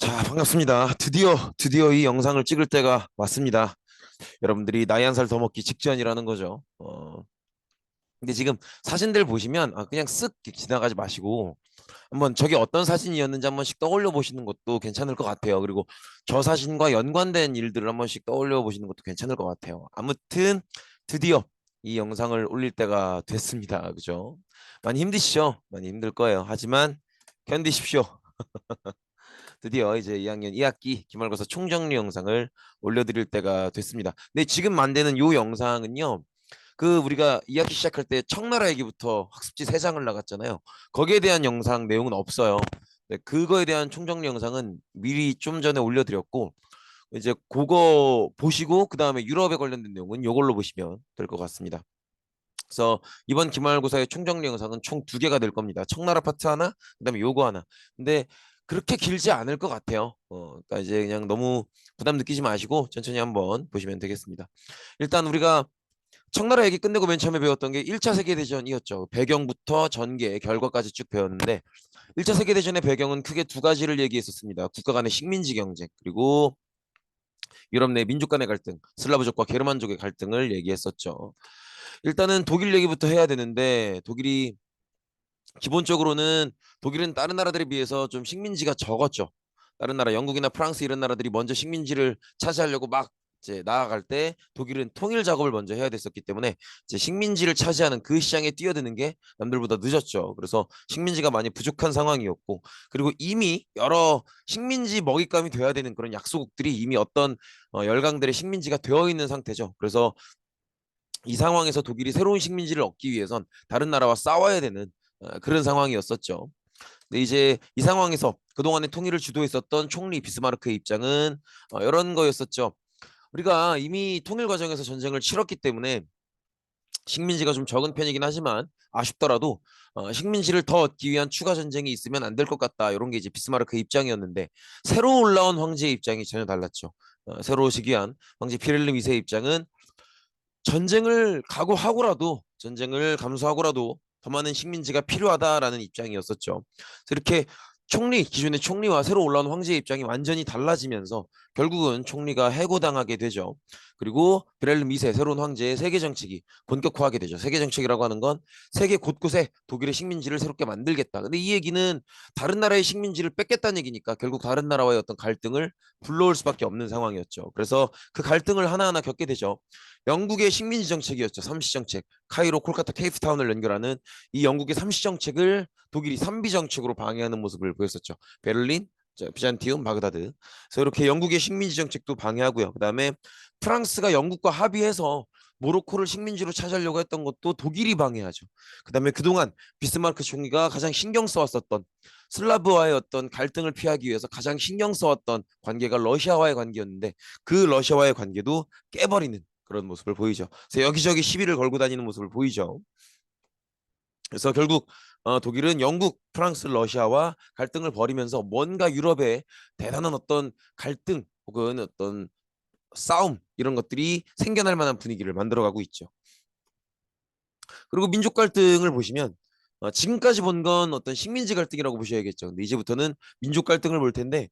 자, 반갑습니다. 드디어 이 영상을 찍을 때가 왔습니다. 여러분들이 나이 한 살 더 먹기 직전이라는 거죠. 근데 지금 사진들 보시면 그냥 쓱 지나가지 마시고 한번 저게 어떤 사진이었는지 한 번씩 떠올려 보시는 것도 괜찮을 것 같아요. 그리고 저 사진과 연관된 일들을 한 번씩 떠올려 보시는 것도 괜찮을 것 같아요. 아무튼 드디어 이 영상을 올릴 때가 됐습니다. 그죠? 많이 힘드시죠? 많이 힘들 거예요. 하지만 견디십시오. 드디어 이제 2학년 2학기 기말고사 총정리 영상을 올려드릴 때가 됐습니다. 근데 지금 만드는 요 영상은요. 그 우리가 2학기 시작할 때 청나라 얘기부터 학습지 3장을 나갔잖아요. 거기에 대한 영상 내용은 없어요. 네, 그거에 대한 총정리 영상은 미리 좀 전에 올려드렸고 이제 그거 보시고 그 다음에 유럽에 관련된 내용은 요걸로 보시면 될 것 같습니다. 그래서 이번 기말고사의 총정리 영상은 총 2개가 될 겁니다. 청나라 파트 하나, 그다음에 요거 하나. 근데 그렇게 길지 않을 것 같아요. 그러니까 이제 그냥 너무 부담 느끼지 마시고 천천히 한번 보시면 되겠습니다. 일단 우리가 청나라 얘기 끝내고 맨 처음에 배웠던 게 1차 세계대전이었죠. 배경부터 전개, 결과까지 쭉 배웠는데 1차 세계대전의 배경은 크게 2가지를 얘기했었습니다. 국가 간의 식민지 경쟁, 그리고 유럽 내 민족 간의 갈등, 슬라브족과 게르만족의 갈등을 얘기했었죠. 일단은 독일 얘기부터 해야 되는데 기본적으로는 독일은 다른 나라들에 비해서 좀 식민지가 적었죠. 다른 나라 영국이나 프랑스 이런 나라들이 먼저 식민지를 차지하려고 막 이제 나아갈 때 독일은 통일 작업을 먼저 해야 됐었기 때문에 이제 식민지를 차지하는 그 시장에 뛰어드는 게 남들보다 늦었죠. 그래서 식민지가 많이 부족한 상황이었고, 그리고 이미 여러 식민지 먹잇감이 돼야 되는 그런 약소국들이 이미 어떤 열강들의 식민지가 되어 있는 상태죠. 그래서 이 상황에서 독일이 새로운 식민지를 얻기 위해선 다른 나라와 싸워야 되는 그런 상황이었었죠. 근데 이제 이 상황에서 그동안의 통일을 주도했었던 총리 비스마르크의 입장은 이런 거였었죠. 우리가 이미 통일 과정에서 전쟁을 치렀기 때문에 식민지가 좀 적은 편이긴 하지만 아쉽더라도 식민지를 더 얻기 위한 추가 전쟁이 있으면 안 될 것 같다. 이런 게 이제 비스마르크의 입장이었는데 새로 올라온 황제의 입장이 전혀 달랐죠. 새로 오시기한 황제 피렐름 2세의 입장은 전쟁을 감수하고라도 더 많은 식민지가 필요하다라는 입장이었었죠. 그래서 이렇게 기존의 총리와 새로 올라온 황제의 입장이 완전히 달라지면서 결국은 총리가 해고당하게 되죠. 그리고 빌헬름 2세 새로운 황제의 세계 정책이 본격화하게 되죠. 세계 정책이라고 하는 건 세계 곳곳에 독일의 식민지를 새롭게 만들겠다. 근데 이 얘기는 다른 나라의 식민지를 뺏겠다는 얘기니까 결국 다른 나라와의 어떤 갈등을 불러올 수밖에 없는 상황이었죠. 그래서 그 갈등을 하나하나 겪게 되죠. 영국의 식민지 정책이었죠. 삼시 정책. 카이로, 콜카타, 케이프타운을 연결하는 이 영국의 삼시 정책을 독일이 삼비 정책으로 방해하는 모습을 보였었죠. 베를린, 비잔티움, 바그다드. 그래서 이렇게 영국의 식민지 정책도 방해하고요. 그다음에 프랑스가 영국과 합의해서 모로코를 식민지로 차지하려고 했던 것도 독일이 방해하죠. 그다음에 그동안 비스마르크 총리가 가장 신경 써왔었던 슬라브와의 어떤 갈등을 피하기 위해서 가장 신경 써왔던 관계가 러시아와의 관계였는데 그 러시아와의 관계도 깨버리는 그런 모습을 보이죠. 그래서 여기저기 시비를 걸고 다니는 모습을 보이죠. 그래서 결국 독일은 영국, 프랑스, 러시아와 갈등을 벌이면서 뭔가 유럽에 대단한 어떤 갈등 혹은 어떤 싸움 이런 것들이 생겨날 만한 분위기를 만들어가고 있죠. 그리고 민족 갈등을 보시면 지금까지 본 건 어떤 식민지 갈등이라고 보셔야겠죠. 근데 이제부터는 민족 갈등을 볼 텐데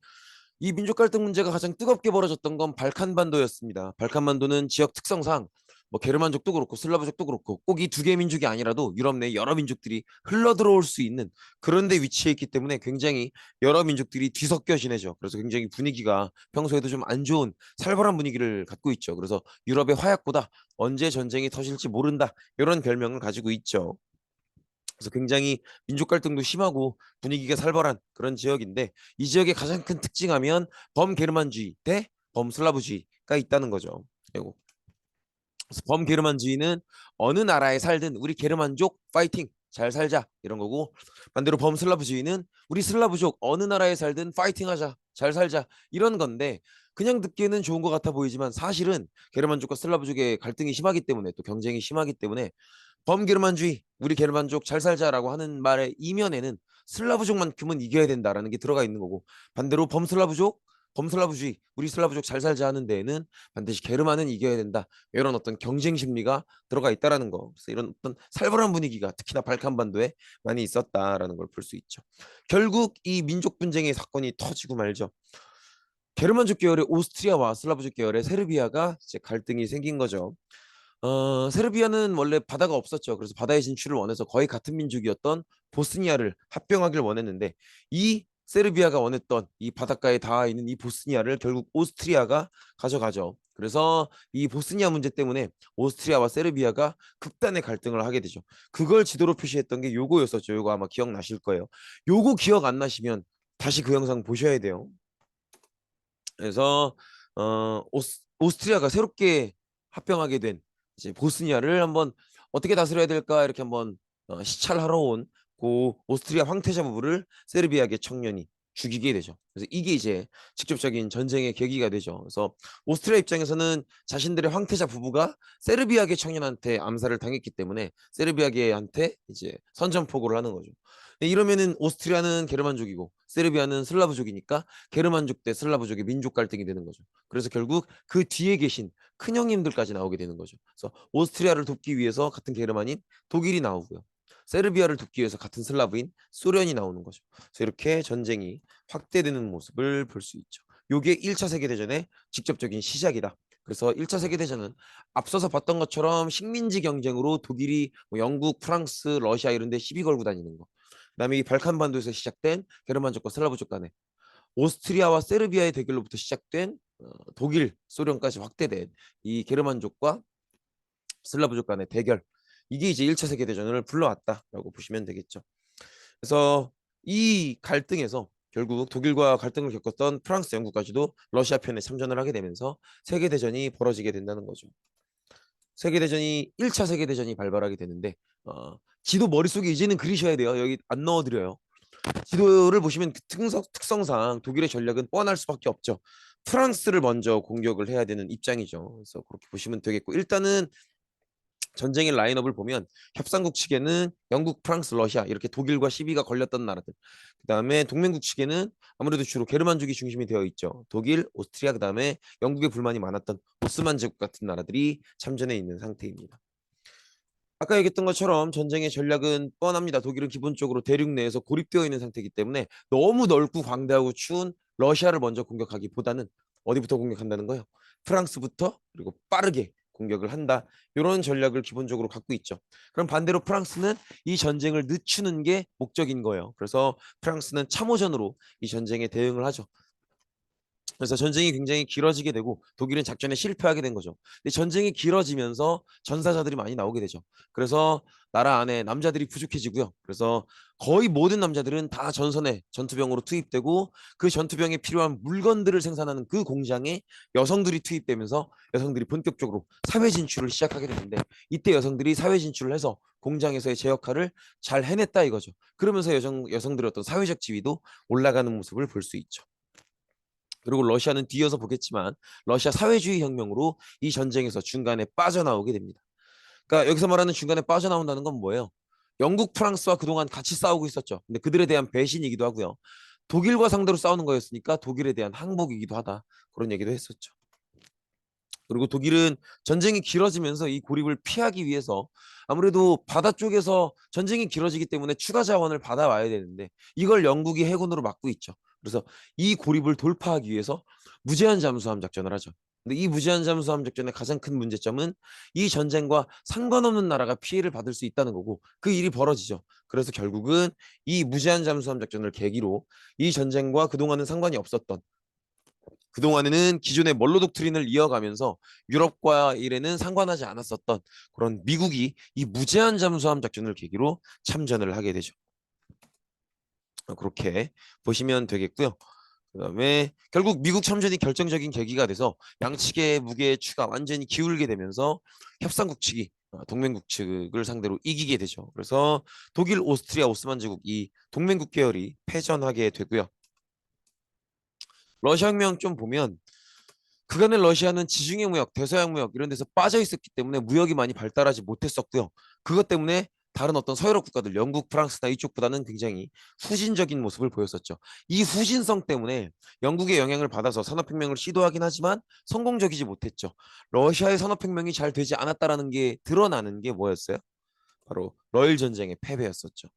이 민족 갈등 문제가 가장 뜨겁게 벌어졌던 건 발칸반도였습니다. 발칸반도는 지역 특성상 뭐 게르만족도 그렇고 슬라브족도 그렇고 꼭 이 2개 민족이 아니라도 유럽 내 여러 민족들이 흘러 들어올 수 있는 그런 데 위치해 있기 때문에 굉장히 여러 민족들이 뒤섞여 지내죠. 그래서 굉장히 분위기가 평소에도 좀 안 좋은 살벌한 분위기를 갖고 있죠. 그래서 유럽의 화약보다 언제 전쟁이 터질지 모른다. 이런 별명을 가지고 있죠. 그래서 굉장히 민족 갈등도 심하고 분위기가 살벌한 그런 지역인데 이 지역의 가장 큰 특징하면 범게르만주의 대 범슬라브주의가 있다는 거죠. 그리고 그래서 범게르만주의는 어느 나라에 살든 우리 게르만족 파이팅 잘 살자 이런 거고, 반대로 범슬라브주의는 우리 슬라브족 어느 나라에 살든 파이팅하자 잘 살자 이런 건데, 그냥 듣기에는 좋은 것 같아 보이지만 사실은 게르만족과 슬라브족의 갈등이 심하기 때문에 또 경쟁이 심하기 때문에 범게르만주의, 우리 게르만족 잘 살자라고 하는 말의 이면에는 슬라브족만큼은 이겨야 된다라는 게 들어가 있는 거고, 반대로 범슬라브족, 범슬라브주의, 우리 슬라브족 잘 살자 하는 데에는 반드시 게르만은 이겨야 된다. 이런 어떤 경쟁 심리가 들어가 있다라는 거. 그래서 이런 어떤 살벌한 분위기가 특히나 발칸반도에 많이 있었다라는 걸 볼 수 있죠. 결국 이 민족 분쟁의 사건이 터지고 말죠. 게르만족 계열의 오스트리아와 슬라브족 계열의 세르비아가 이제 갈등이 생긴 거죠. 세르비아는 원래 바다가 없었죠. 그래서 바다의 진출을 원해서 거의 같은 민족이었던 보스니아를 합병하길 원했는데 이 세르비아가 원했던 이 바닷가에 닿아 있는 이 보스니아를 결국 오스트리아가 가져가죠. 그래서 이 보스니아 문제 때문에 오스트리아와 세르비아가 극단의 갈등을 하게 되죠. 그걸 지도로 표시했던 게 요거였었죠. 요거 아마 기억나실 거예요. 요거 기억 안 나시면 다시 그 영상 보셔야 돼요. 그래서 오스트리아가 새롭게 합병하게 된 이제 보스니아를 한번 어떻게 다스려야 될까 이렇게 한번 시찰하러 온 고 오스트리아 황태자 부부를 세르비아계 청년이 죽이게 되죠. 그래서 이게 이제 직접적인 전쟁의 계기가 되죠. 그래서 오스트리아 입장에서는 자신들의 황태자 부부가 세르비아계 청년한테 암살을 당했기 때문에 세르비아계한테 이제 선전포고를 하는 거죠. 이러면은 오스트리아는 게르만족이고 세르비아는 슬라브족이니까 게르만족 대 슬라브족의 민족 갈등이 되는 거죠. 그래서 결국 그 뒤에 계신 큰형님들까지 나오게 되는 거죠. 그래서 오스트리아를 돕기 위해서 같은 게르만인 독일이 나오고요. 세르비아를 돕기 위해서 같은 슬라브인 소련이 나오는 거죠. 그래서 이렇게 전쟁이 확대되는 모습을 볼 수 있죠. 요게 1차 세계대전의 직접적인 시작이다. 그래서 1차 세계대전은 앞서서 봤던 것처럼 식민지 경쟁으로 독일이 뭐 영국, 프랑스, 러시아 이런 데 시비 걸고 다니는 거. 그다음에 이 발칸반도에서 시작된 게르만족과 슬라브족 간의 오스트리아와 세르비아의 대결로부터 시작된 독일, 소련까지 확대된 이 게르만족과 슬라브족 간의 대결. 이게 이제 1차 세계대전을 불러왔다라고 보시면 되겠죠. 그래서 이 갈등에서 결국 독일과 갈등을 겪었던 프랑스, 영국까지도 러시아 편에 참전을 하게 되면서 세계대전이 벌어지게 된다는 거죠. 세계대전이 1차 세계대전이 발발하게 되는데 지도 머릿속에 이제는 그리셔야 돼요. 여기 안 넣어드려요. 지도를 보시면 그 특성상 독일의 전략은 뻔할 수밖에 없죠. 프랑스를 먼저 공격을 해야 되는 입장이죠. 그래서 그렇게 보시면 되겠고 일단은 전쟁의 라인업을 보면 협상국 측에는 영국, 프랑스, 러시아 이렇게 독일과 시비가 걸렸던 나라들. 그다음에 동맹국 측에는 아무래도 주로 게르만족이 중심이 되어 있죠. 독일, 오스트리아 그다음에 영국에 불만이 많았던 오스만 제국 같은 나라들이 참전해 있는 상태입니다. 아까 얘기했던 것처럼 전쟁의 전략은 뻔합니다. 독일은 기본적으로 대륙 내에서 고립되어 있는 상태이기 때문에 너무 넓고 광대하고 추운 러시아를 먼저 공격하기보다는 어디부터 공격한다는 거예요? 프랑스부터 그리고 빠르게 공격을 한다. 이런 전략을 기본적으로 갖고 있죠. 그럼 반대로 프랑스는 이 전쟁을 늦추는 게 목적인 거예요. 그래서 프랑스는 참호전으로 이 전쟁에 대응을 하죠. 그래서 전쟁이 굉장히 길어지게 되고 독일은 작전에 실패하게 된 거죠. 근데 전쟁이 길어지면서 전사자들이 많이 나오게 되죠. 그래서 나라 안에 남자들이 부족해지고요. 그래서 거의 모든 남자들은 다 전선에 전투병으로 투입되고 그 전투병에 필요한 물건들을 생산하는 그 공장에 여성들이 투입되면서 여성들이 본격적으로 사회 진출을 시작하게 되는데 이때 여성들이 사회 진출을 해서 공장에서의 제 역할을 잘 해냈다 이거죠. 그러면서 여성들의 어떤 사회적 지위도 올라가는 모습을 볼 수 있죠. 그리고 러시아는 뒤이어서 보겠지만 러시아 사회주의 혁명으로 이 전쟁에서 중간에 빠져나오게 됩니다. 그러니까 여기서 말하는 중간에 빠져나온다는 건 뭐예요? 영국, 프랑스와 그동안 같이 싸우고 있었죠. 근데 그들에 대한 배신이기도 하고요. 독일과 상대로 싸우는 거였으니까 독일에 대한 항복이기도 하다. 그런 얘기도 했었죠. 그리고 독일은 전쟁이 길어지면서 이 고립을 피하기 위해서 아무래도 바다 쪽에서 전쟁이 길어지기 때문에 추가 자원을 받아와야 되는데 이걸 영국이 해군으로 막고 있죠. 그래서 이 고립을 돌파하기 위해서 무제한 잠수함 작전을 하죠. 근데 이 무제한 잠수함 작전의 가장 큰 문제점은 이 전쟁과 상관없는 나라가 피해를 받을 수 있다는 거고 그 일이 벌어지죠. 그래서 결국은 이 무제한 잠수함 작전을 계기로 이 전쟁과 그동안은 상관이 없었던 그동안에는 기존의 멀로 독트린을 이어가면서 유럽과 일에는 상관하지 않았었던 그런 미국이 이 무제한 잠수함 작전을 계기로 참전을 하게 되죠. 그렇게 보시면 되겠고요. 그다음에 결국 미국 참전이 결정적인 계기가 돼서 양측의 무게 추가 완전히 기울게 되면서 협상국 측이 동맹국 측을 상대로 이기게 되죠. 그래서 독일, 오스트리아, 오스만 제국 이 동맹국 계열이 패전하게 되고요. 러시아 혁명 좀 보면 그간의 러시아는 지중해 무역, 대서양 무역 이런 데서 빠져 있었기 때문에 무역이 많이 발달하지 못했었고요. 그것 때문에 다른 어떤 서유럽 국가들, 영국, 프랑스나 이쪽보다는 굉장히 후진적인 모습을 보였었죠. 이 후진성 때문에 영국의 영향을 받아서 산업혁명을 시도하긴 하지만 성공적이지 못했죠. 러시아의 산업혁명이 잘 되지 않았다라는 게 드러나는 게 뭐였어요? 바로 러일 전쟁의 패배였었죠.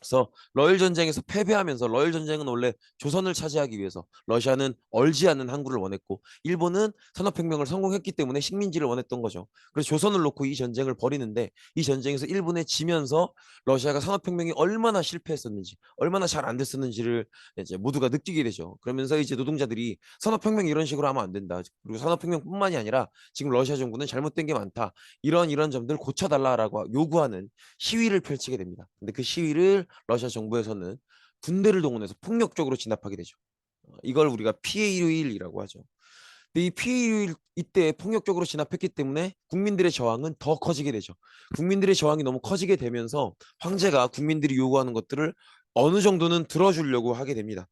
그래서 러일 전쟁에서 패배하면서, 러일 전쟁은 원래 조선을 차지하기 위해서 러시아는 얼지 않는 항구를 원했고 일본은 산업혁명을 성공했기 때문에 식민지를 원했던 거죠. 그래서 조선을 놓고 이 전쟁을 벌이는데 이 전쟁에서 일본에 지면서 러시아가 산업혁명이 얼마나 실패했었는지, 얼마나 잘 안 됐었는지를 이제 모두가 느끼게 되죠. 그러면서 이제 노동자들이 산업혁명 이런 식으로 하면 안 된다. 그리고 산업혁명뿐만이 아니라 지금 러시아 정부는 잘못된 게 많다. 이런 점들 고쳐달라라고 요구하는 시위를 펼치게 됩니다. 근데 그 시위를 러시아 정부에서는 군대를 동원해서 폭력적으로 진압하게 되죠. 이걸 우리가 피해 일주일이라고 하죠. 근데 이 피해 일주일 이때 폭력적으로 진압했기 때문에 국민들의 저항은 더 커지게 되죠. 국민들의 저항이 너무 커지게 되면서 황제가 국민들이 요구하는 것들을 어느 정도는 들어주려고 하게 됩니다.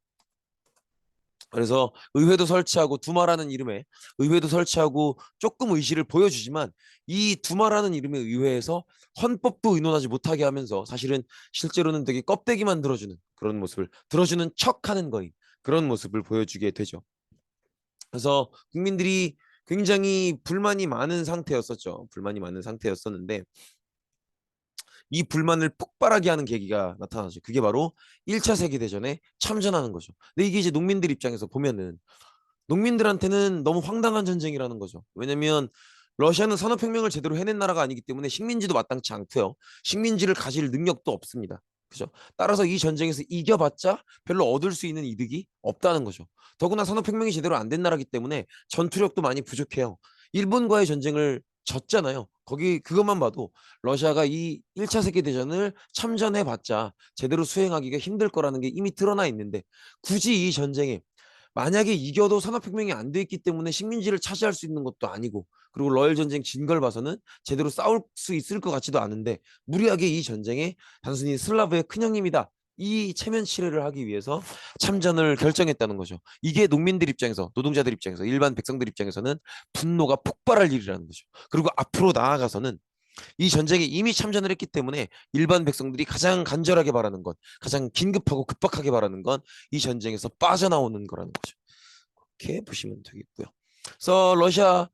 그래서 의회도 설치하고 두마라는 이름의 의회도 설치하고 조금 의지를 보여주지만 이 두마라는 이름의 의회에서 헌법도 의논하지 못하게 하면서 사실은 실제로는 되게 껍데기만 들어주는 그런 모습을, 들어주는 척하는 거인 그런 모습을 보여주게 되죠. 그래서 국민들이 굉장히 불만이 많은 상태였었죠. 불만이 많은 상태였었는데 이 불만을 폭발하게 하는 계기가 나타나죠. 그게 바로 1차 세계대전에 참전하는 거죠. 근데 이게 이제 농민들 입장에서 보면은 농민들한테는 너무 황당한 전쟁이라는 거죠. 왜냐면 러시아는 산업혁명을 제대로 해낸 나라가 아니기 때문에 식민지도 마땅치 않고요. 식민지를 가질 능력도 없습니다. 그죠? 따라서 이 전쟁에서 이겨봤자 별로 얻을 수 있는 이득이 없다는 거죠. 더구나 산업혁명이 제대로 안 된 나라기 때문에 전투력도 많이 부족해요. 일본과의 전쟁을 졌잖아요. 거기 그것만 봐도 러시아가 이 1차 세계대전을 참전해봤자 제대로 수행하기가 힘들 거라는 게 이미 드러나 있는데 굳이 이 전쟁에 만약에 이겨도 산업혁명이 안 돼 있기 때문에 식민지를 차지할 수 있는 것도 아니고 그리고 러일 전쟁 진 걸 봐서는 제대로 싸울 수 있을 것 같지도 않은데 무리하게 이 전쟁에 단순히 슬라브의 큰형님이다. 이 체면 치레를 하기 위해서 참전을 결정했다는 거죠. 이게 농민들 입장에서, 노동자들 입장에서, 일반 백성들 입장에서는 분노가 폭발할 일이라는 거죠. 그리고 앞으로 나아가서는 이 전쟁에 이미 참전을 했기 때문에 일반 백성들이 가장 간절하게 바라는 것, 가장 긴급하고 급박하게 바라는 건 이 전쟁에서 빠져나오는 거라는 거죠. 이렇게 보시면 되겠고요. 그래서 러시아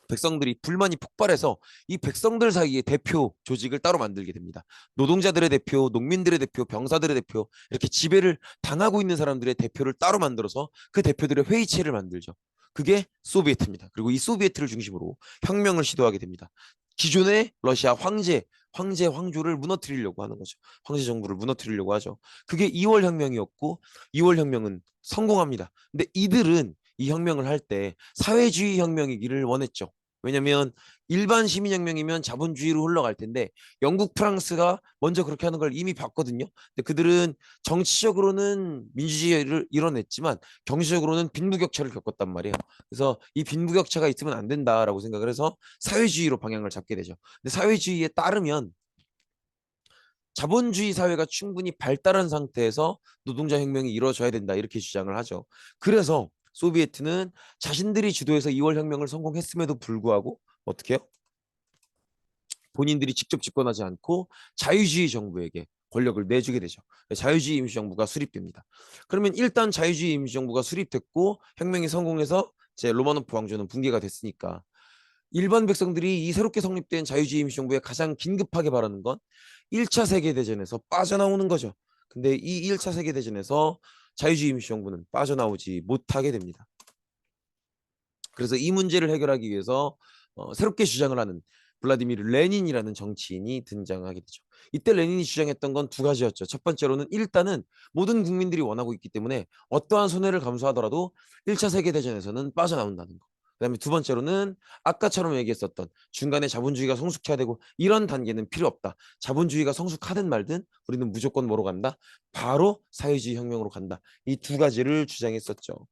백성들이 불만이 폭발해서 이 백성들 사이에 대표 조직을 따로 만들게 됩니다. 노동자들의 대표, 농민들의 대표, 병사들의 대표, 이렇게 지배를 당하고 있는 사람들의 대표를 따로 만들어서 그 대표들의 회의체를 만들죠. 그게 소비에트입니다. 그리고 이 소비에트를 중심으로 혁명을 시도하게 됩니다. 기존의 러시아 황조를 무너뜨리려고 하는 거죠. 황제 정부를 무너뜨리려고 하죠. 그게 2월 혁명이었고 2월 혁명은 성공합니다. 근데 이들은 이 혁명을 할 때 사회주의 혁명이기를 원했죠. 왜냐면 일반 시민혁명이면 자본주의로 흘러갈 텐데 영국, 프랑스가 먼저 그렇게 하는 걸 이미 봤거든요. 근데 그들은 정치적으로는 민주주의를 이뤄냈지만 경제적으로는 빈부격차를 겪었단 말이에요. 그래서 이 빈부격차가 있으면 안 된다라고 생각을 해서 사회주의로 방향을 잡게 되죠. 근데 사회주의에 따르면 자본주의 사회가 충분히 발달한 상태에서 노동자 혁명이 이루어져야 된다 이렇게 주장을 하죠. 그래서 소비에트는 자신들이 주도해서 2월 혁명을 성공했음에도 불구하고 어떻게 해요? 본인들이 직접 집권하지 않고 자유주의 정부에게 권력을 내주게 되죠. 자유주의 임시정부가 수립됩니다. 그러면 일단 자유주의 임시정부가 수립됐고 혁명이 성공해서 제 로마노프 왕조는 붕괴가 됐으니까 일반 백성들이 이 새롭게 성립된 자유주의 임시정부에 가장 긴급하게 바라는 건 1차 세계대전에서 빠져나오는 거죠. 근데 이 1차 세계대전에서 자유주의 임시정부는 빠져나오지 못하게 됩니다. 그래서 이 문제를 해결하기 위해서 새롭게 주장을 하는 블라디미르 레닌이라는 정치인이 등장하게 되죠. 이때 레닌이 주장했던 건 두 가지였죠. 첫 번째로는 일단은 모든 국민들이 원하고 있기 때문에 어떠한 손해를 감수하더라도 1차 세계대전에서는 빠져나온다는 거. 그다음에 두 번째로는 아까처럼 얘기했었던 중간에 자본주의가 성숙해야 되고 이런 단계는 필요 없다. 자본주의가 성숙하든 말든 우리는 무조건 뭐로 간다? 바로 사회주의 혁명으로 간다. 이 두 가지를 주장했었죠.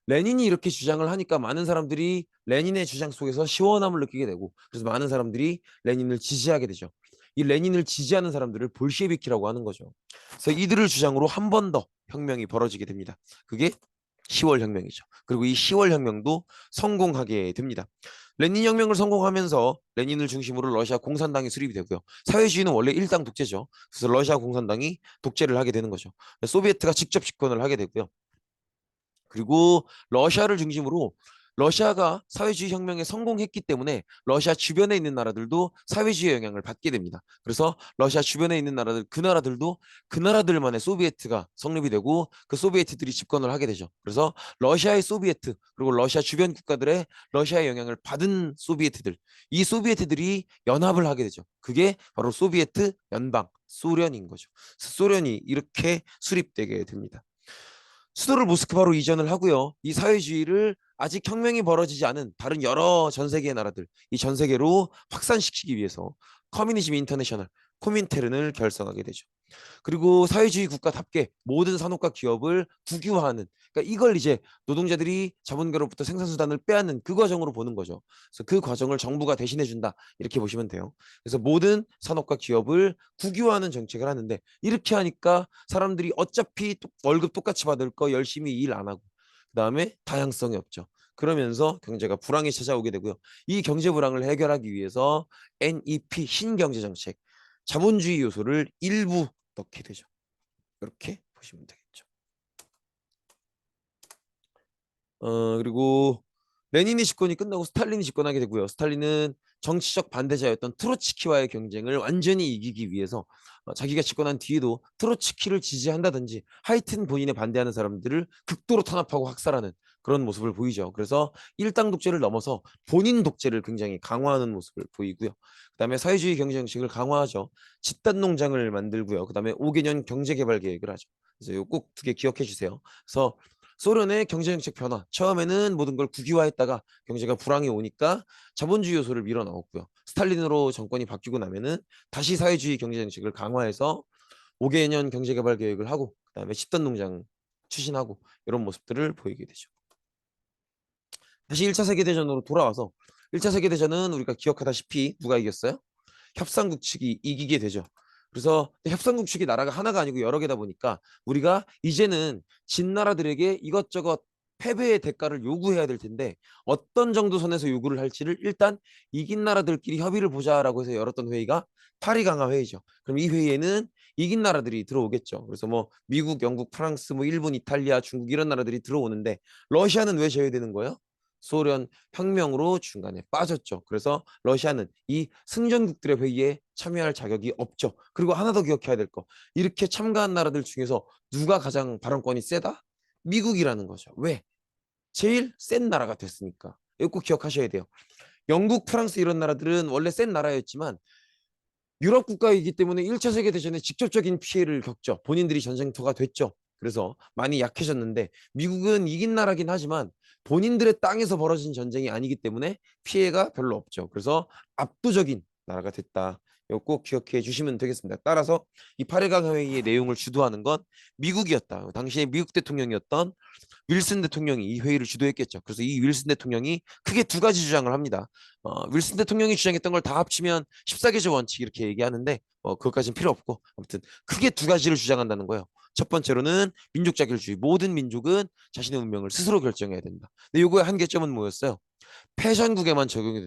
레닌이 이렇게 주장을 하니까 많은 사람들이 레닌의 주장 속에서 시원함을 느끼게 되고 그래서 많은 사람들이 레닌을 지지하게 되죠. 이 레닌을 지지하는 사람들을 볼셰비키라고 하는 거죠. 그래서 이들을 주장으로 한 번 더 혁명이 벌어지게 됩니다. 그게 10월 혁명이죠. 그리고 이 10월 혁명도 성공하게 됩니다. 레닌 혁명을 성공하면서 레닌을 중심으로 러시아 공산당이 수립이 되고요. 사회주의는 원래 일당 독재죠. 그래서 러시아 공산당이 독재를 하게 되는 거죠. 소비에트가 직접 집권을 하게 되고요. 그리고 러시아를 중심으로 러시아가 사회주의 혁명에 성공했기 때문에 러시아 주변에 있는 나라들도 사회주의 영향을 받게 됩니다. 그래서 러시아 주변에 있는 나라들, 그 나라들도 그 나라들만의 소비에트가 성립이 되고 그 소비에트들이 집권을 하게 되죠. 그래서 러시아의 소비에트, 그리고 러시아 주변 국가들의 러시아의 영향을 받은 소비에트들, 이 소비에트들이 연합을 하게 되죠. 그게 바로 소비에트 연방, 소련인 거죠. 소련이 이렇게 수립되게 됩니다. 수도를 모스크바로 이전을 하고요. 이 사회주의를 아직 혁명이 벌어지지 않은 다른 여러 전 세계의 나라들, 이 전 세계로 확산시키기 위해서 커뮤니즘 인터내셔널, 코민테른을 결성하게 되죠. 그리고 사회주의 국가답게 모든 산업과 기업을 국유화하는, 그러니까 이걸 이제 노동자들이 자본가로부터 생산수단을 빼앗는 그 과정으로 보는 거죠. 그래서 그 과정을 정부가 대신해 준다, 이렇게 보시면 돼요. 그래서 모든 산업과 기업을 국유화하는 정책을 하는데, 이렇게 하니까 사람들이 어차피 월급 똑같이 받을 거 열심히 일 안 하고, 그다음에 다양성이 없죠. 그러면서 경제가 불황이 찾아오게 되고요. 이 경제 불황을 해결하기 위해서 NEP 신경제 정책, 자본주의 요소를 일부 넣게 되죠. 이렇게 보시면 되겠죠. 그리고 레닌이 집권이 끝나고 스탈린이 집권하게 되고요. 스탈린은 정치적 반대자였던 트로츠키와의 경쟁을 완전히 이기기 위해서 자기가 집권한 뒤에도 트로츠키를 지지한다든지 하여튼 본인에 반대하는 사람들을 극도로 탄압하고 학살하는 그런 모습을 보이죠. 그래서 일당 독재를 넘어서 본인 독재를 굉장히 강화하는 모습을 보이고요. 그다음에 사회주의 경제 정책을 강화하죠. 집단 농장을 만들고요. 그다음에 5개년 경제 개발 계획을 하죠. 그래서 이거 꼭 두 개 기억해 주세요. 그래서 소련의 경제정책 변화. 처음에는 모든 걸 국유화했다가 경제가 불황이 오니까 자본주의 요소를 밀어넣었고요. 스탈린으로 정권이 바뀌고 나면은 다시 사회주의 경제정책을 강화해서 5개년 경제개발 계획을 하고 그다음에 집단 농장 추진하고 이런 모습들을 보이게 되죠. 다시 1차 세계대전으로 돌아와서 1차 세계대전은 우리가 기억하다시피 누가 이겼어요? 협상국 측이 이기게 되죠. 그래서 협상국 측이 나라가 하나가 아니고 여러 개다 보니까 우리가 이제는 진 나라들에게 이것저것 패배의 대가를 요구해야 될 텐데 어떤 정도 선에서 요구를 할지를 일단 이긴 나라들끼리 협의를 보자라고 해서 열었던 회의가 파리 강화 회의죠. 그럼 이 회의에는 이긴 나라들이 들어오겠죠. 그래서 뭐 미국, 영국, 프랑스, 뭐 일본, 이탈리아, 중국 이런 나라들이 들어오는데 러시아는 왜 제외되는 거예요? 소련 혁명으로 중간에 빠졌죠. 그래서 러시아는 이 승전국들의 회의에 참여할 자격이 없죠. 그리고 하나 더 기억해야 될 거. 이렇게 참가한 나라들 중에서 누가 가장 발언권이 세다? 미국이라는 거죠. 왜? 제일 센 나라가 됐으니까. 이거 꼭 기억하셔야 돼요. 영국, 프랑스 이런 나라들은 원래 센 나라였지만 유럽 국가이기 때문에 1차 세계대전에 직접적인 피해를 겪죠. 본인들이 전쟁터가 됐죠. 그래서 많이 약해졌는데 미국은 이긴 나라긴 하지만 본인들의 땅에서 벌어진 전쟁이 아니기 때문에 피해가 별로 없죠. 그래서 압도적인 나라가 됐다. 이거 꼭 기억해 주시면 되겠습니다. 따라서 이 8.1강 회의의 내용을 주도하는 건 미국이었다. 당시에 미국 대통령이었던 윌슨 대통령이 이 회의를 주도했겠죠. 그래서 이 윌슨 대통령이 크게 두 가지 주장을 합니다. 윌슨 대통령이 주장했던 걸 다 합치면 14개조 원칙 이렇게 얘기하는데 그것까지는 필요 없고 아무튼 크게 두 가지를 주장한다는 거예요. 첫 번째로는 민족 자결주의. 모든 민족은 자신의 운명을 스스로 결정해야 된다. 근데 요거의 한계점은 뭐였어요? 패전국에만 적용이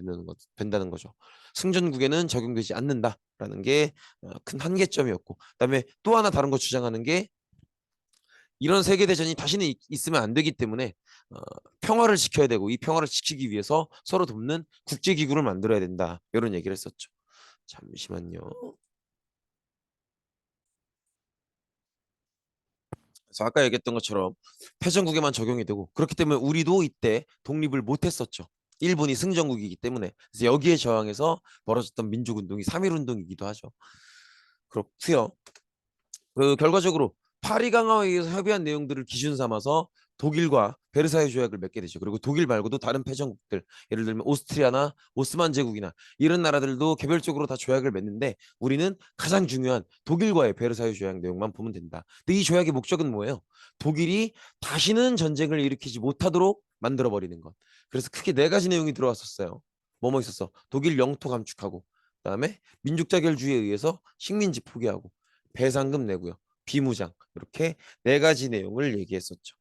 된다는 거죠. 승전국에는 적용되지 않는다라는 게 큰 한계점이었고 그다음에 또 하나 다른 거 주장하는 게 이런 세계대전이 다시는 있으면 안 되기 때문에 어, 평화를 지켜야 되고 이 평화를 지키기 위해서 서로 돕는 국제기구를 만들어야 된다. 이런 얘기를 했었죠. 잠시만요. 그래서 아까 얘기했던 것처럼 패전국에만 적용이 되고 그렇기 때문에 우리도 이때 독립을 못했었죠. 일본이 승전국이기 때문에 그래서 여기에 저항해서 벌어졌던 민족운동이 3.1운동이기도 하죠. 그렇고요. 그 결과적으로 파리 강화회의에서 협의한 내용들을 기준 삼아서 독일과 베르사유 조약을 맺게 되죠. 그리고 독일 말고도 다른 패전국들, 예를 들면 오스트리아나 오스만 제국이나 이런 나라들도 개별적으로 다 조약을 맺는데 우리는 가장 중요한 독일과의 베르사유 조약 내용만 보면 된다. 근데 이 조약의 목적은 뭐예요? 독일이 다시는 전쟁을 일으키지 못하도록 만들어 버리는 것. 그래서 크게 네 가지 내용이 들어왔었어요. 뭐뭐 있었어? 독일 영토 감축하고, 그다음에 민족 자결주의에 의해서 식민지 포기하고, 배상금 내고요. 비무장 이렇게 네 가지 내용을 얘기했었죠.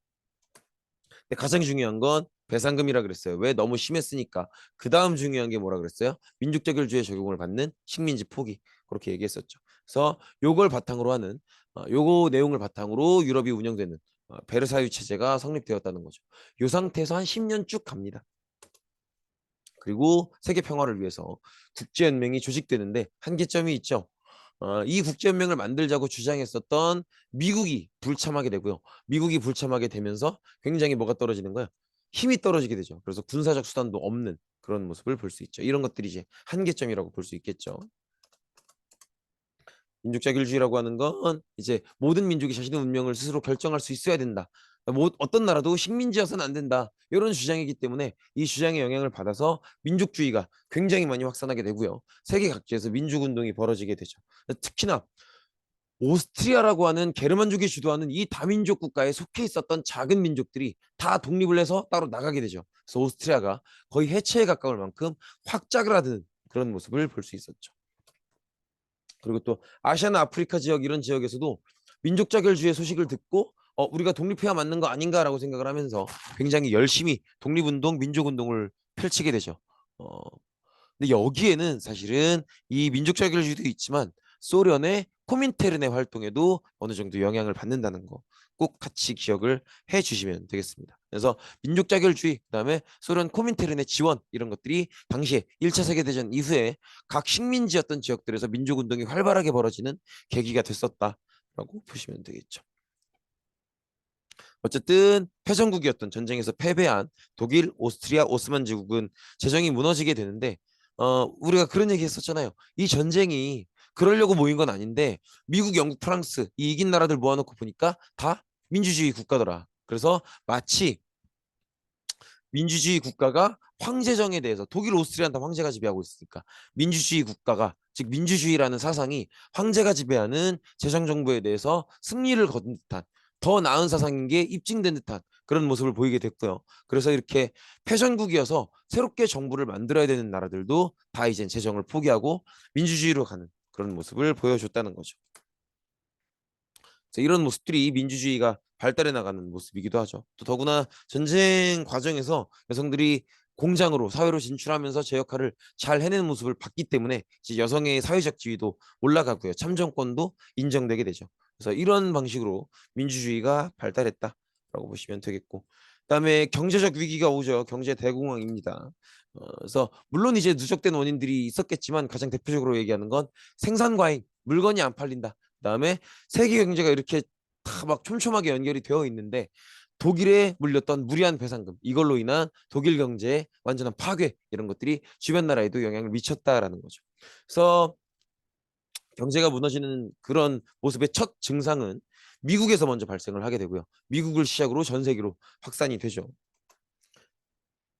근데 가장 중요한 건 배상금이라 그랬어요. 왜? 너무 심했으니까. 그 다음 중요한 게 뭐라 그랬어요? 민족자결주의 적용을 받는 식민지 포기. 그렇게 얘기했었죠. 그래서 요걸 바탕으로 하는 요거 내용을 바탕으로 유럽이 운영되는 베르사유 체제가 성립되었다는 거죠. 요 상태에서 한 10년 쭉 갑니다. 그리고 세계 평화를 위해서 국제연맹이 조직되는데 한계점이 있죠. 이 국제연맹을 만들자고 주장했었던 미국이 불참하게 되고요. 미국이 불참하게 되면서 굉장히 뭐가 떨어지는 거야? 힘이 떨어지게 되죠. 그래서 군사적 수단도 없는 그런 모습을 볼 수 있죠. 이런 것들이 이제 한계점이라고 볼 수 있겠죠. 민족자결주의라고 하는 건 이제 모든 민족이 자신의 운명을 스스로 결정할 수 있어야 된다. 어떤 나라도 식민지여서는 안 된다. 이런 주장이기 때문에 이 주장의 영향을 받아서 민족주의가 굉장히 많이 확산하게 되고요. 세계 각지에서 민족운동이 벌어지게 되죠. 특히나 오스트리아라고 하는 게르만족이 주도하는 이 다민족 국가에 속해 있었던 작은 민족들이 다 독립을 해서 따로 나가게 되죠. 그래서 오스트리아가 거의 해체에 가까울 만큼 확장을 하는 그런 모습을 볼 수 있었죠. 그리고 또 아시아나 아프리카 지역 이런 지역에서도 민족자결주의 소식을 듣고 우리가 독립해야 맞는 거 아닌가라고 생각을 하면서 굉장히 열심히 독립운동, 민족운동을 펼치게 되죠. 어, 근데 여기에는 사실은 이 민족자결주의도 있지만 소련의 코민테른의 활동에도 어느 정도 영향을 받는다는 거 꼭 같이 기억을 해 주시면 되겠습니다. 그래서 민족자결주의, 그다음에 소련 코민테른의 지원 이런 것들이 당시에 1차 세계대전 이후에 각 식민지였던 지역들에서 민족운동이 활발하게 벌어지는 계기가 됐었다라고 보시면 되겠죠. 어쨌든 패전국이었던 전쟁에서 패배한 독일, 오스트리아, 오스만 제국은 재정이 무너지게 되는데 우리가 그런 얘기 했었잖아요. 이 전쟁이 그러려고 모인 건 아닌데 미국, 영국, 프랑스 이 이긴 나라들 모아놓고 보니까 다 민주주의 국가더라. 그래서 마치 민주주의 국가가 황제정에 대해서 독일, 오스트리아는 다 황제가 지배하고 있으니까 민주주의 국가가 즉 민주주의라는 사상이 황제가 지배하는 재정 정부에 대해서 승리를 거둔 듯한 더 나은 사상인 게 입증된 듯한 그런 모습을 보이게 됐고요. 그래서 이렇게 패전국이어서 새롭게 정부를 만들어야 되는 나라들도 다 이제 재정을 포기하고 민주주의로 가는 그런 모습을 보여줬다는 거죠. 이런 모습들이 민주주의가 발달해 나가는 모습이기도 하죠. 또 더구나 전쟁 과정에서 여성들이 공장으로 사회로 진출하면서 제 역할을 잘 해내는 모습을 봤기 때문에 이제 여성의 사회적 지위도 올라가고요. 참정권도 인정되게 되죠. 그래서 이런 방식으로 민주주의가 발달했다라고 보시면 되겠고, 그다음에 경제적 위기가 오죠. 경제 대공황입니다. 그래서 물론 이제 누적된 원인들이 있었겠지만 가장 대표적으로 얘기하는 건 생산 과잉, 물건이 안 팔린다. 그다음에 세계 경제가 이렇게 다 막 촘촘하게 연결이 되어 있는데 독일에 물렸던 무리한 배상금 이걸로 인한 독일 경제의 완전한 파괴 이런 것들이 주변 나라에도 영향을 미쳤다라는 거죠. 그래서 경제가 무너지는 그런 모습의 첫 증상은 미국에서 먼저 발생을 하게 되고요. 미국을 시작으로 전 세계로 확산이 되죠.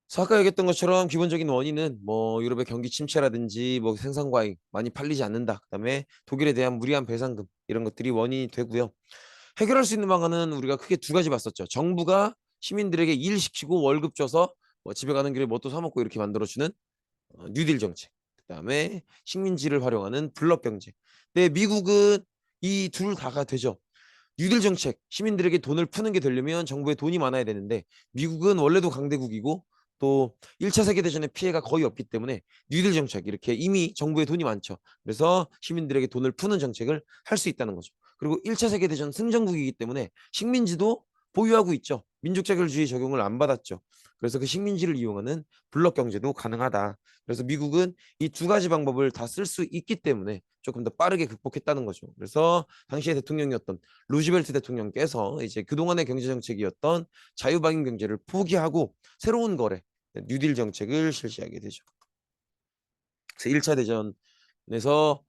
그래서 아까 얘기했던 것처럼 기본적인 원인은 뭐 유럽의 경기 침체라든지 뭐 생산 과잉 많이 팔리지 않는다. 그다음에 독일에 대한 무리한 배상금 이런 것들이 원인이 되고요. 해결할 수 있는 방안은 우리가 크게 두 가지 봤었죠. 정부가 시민들에게 일 시키고 월급 줘서 뭐 집에 가는 길에 뭣도 사 먹고 이렇게 만들어주는 뉴딜 정책. 그다음에 식민지를 활용하는 블록 경제. 근데 미국은 이 둘 다가 되죠. 뉴딜 정책, 시민들에게 돈을 푸는 게 되려면 정부에 돈이 많아야 되는데 미국은 원래도 강대국이고 또 1차 세계대전의 피해가 거의 없기 때문에 뉴딜 정책 이렇게 이미 정부에 돈이 많죠. 그래서 시민들에게 돈을 푸는 정책을 할 수 있다는 거죠. 그리고 1차 세계대전 승전국이기 때문에 식민지도 보유하고 있죠. 민족자결주의 적용을 안 받았죠. 그래서 그 식민지를 이용하는 블록 경제도 가능하다. 그래서 미국은 이 두 가지 방법을 다 쓸 수 있기 때문에 조금 더 빠르게 극복했다는 거죠. 그래서 당시의 대통령이었던 루즈벨트 대통령께서 이제 그동안의 경제 정책이었던 자유방임 경제를 포기하고 새로운 거래, 뉴딜 정책을 실시하게 되죠. 그래서 1차 대전에서